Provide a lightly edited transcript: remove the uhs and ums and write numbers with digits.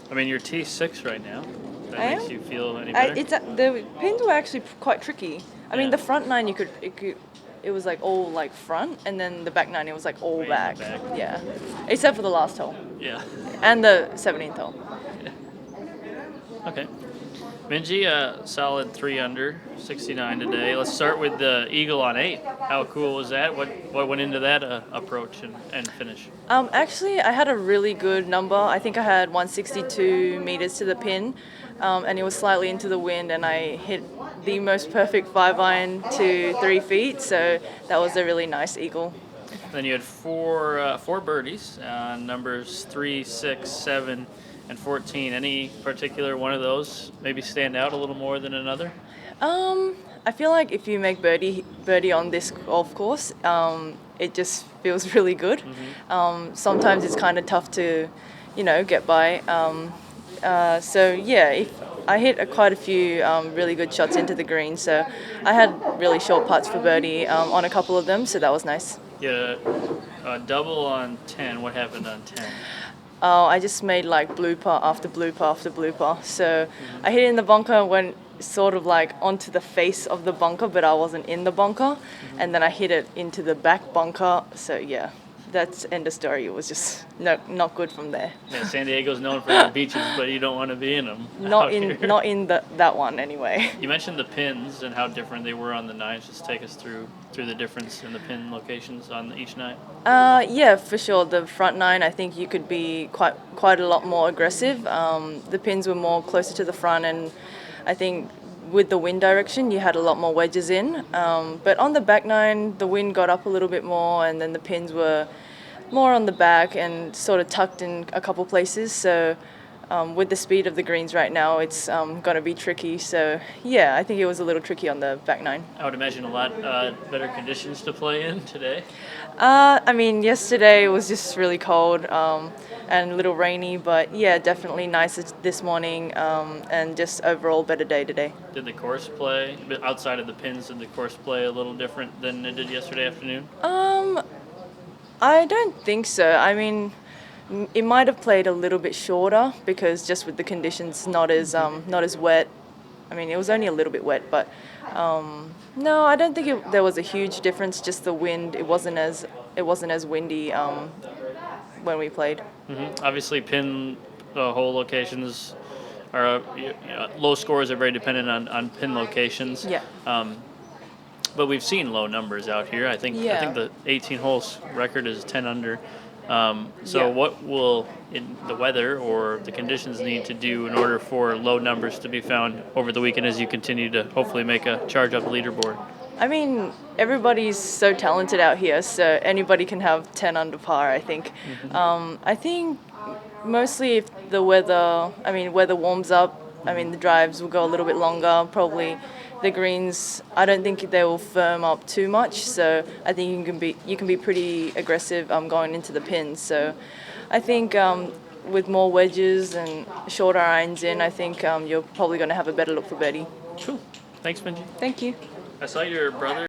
I mean, you're T6 right now. That I makes am. you feel any better? The pins were actually quite tricky. I mean, Yeah. the front nine it was like all like front, and then the back nine it was like all Way in the back. back. Yeah, except for the last hole Yeah. and the 17th hole. Okay. Minjee, solid 3 under, 69 today. Let's start with the eagle on 8. How cool was that? What went into that approach and finish? Actually, I had a really good number. I think I had 162 meters to the pin, and it was slightly into the wind, and I hit the most perfect 5 iron to 3 feet. So that was a really nice eagle. Then you had four birdies, numbers 3, 6, 7, and 14. Any particular one of those maybe stand out a little more than another? I feel like if you make birdie on this golf course, it just feels really good. Sometimes it's kind of tough to, get by. So yeah, if I hit quite a few really good shots into the green, so I had really short putts for birdie on a couple of them, so that was nice. Yeah, double on 10. What happened on 10? Oh, I just made like blooper after blooper after blooper. So I hit it in the bunker, went sort of like onto the face of the bunker, but I wasn't in the bunker. And then I hit it into the back bunker. So yeah, that's end of story. It was just not good from there. Yeah, San Diego's known for the beaches, but you don't want to be in them. Not in that one anyway. You mentioned the pins and how different they were on the nines. Just take us through the difference in the pin locations on each nine. Yeah, for sure. The front nine, I think you could be quite a lot more aggressive. The pins were more closer to the front, and I think with the wind direction, you had a lot more wedges in. But on the back nine, the wind got up a little bit more, and then the pins were more on the back and sort of tucked in a couple places. So with the speed of the greens right now, it's going to be tricky. So yeah, I think it was a little tricky on the back nine. I would imagine a lot better conditions to play in today. I mean, yesterday it was just really cold and a little rainy, but yeah, definitely nice this morning and just overall better day today. Did the course play, outside of the pins, did the course play a little different than it did yesterday afternoon? I don't think so. I mean, it might have played a little bit shorter because just with the conditions not as wet. I mean, it was only a little bit wet, but no, I don't think there was a huge difference. Just the wind; it wasn't as windy when we played. Obviously, pin hole locations are low scores are very dependent on pin locations. Yeah. But we've seen low numbers out here. I think the 18 holes record is 10 under. So what will the weather or the conditions need to do in order for low numbers to be found over the weekend as you continue to hopefully make a charge up the leaderboard? I mean, everybody's so talented out here, so anybody can have 10 under par, I think. I think mostly if weather warms up, I mean, the drives will go a little bit longer, probably the greens, I don't think they will firm up too much, so I think you can be pretty aggressive going into the pins. So I think with more wedges and shorter irons in, I think you're probably going to have a better look for birdie. Cool. Thanks, Minjee. Thank you. I saw your brother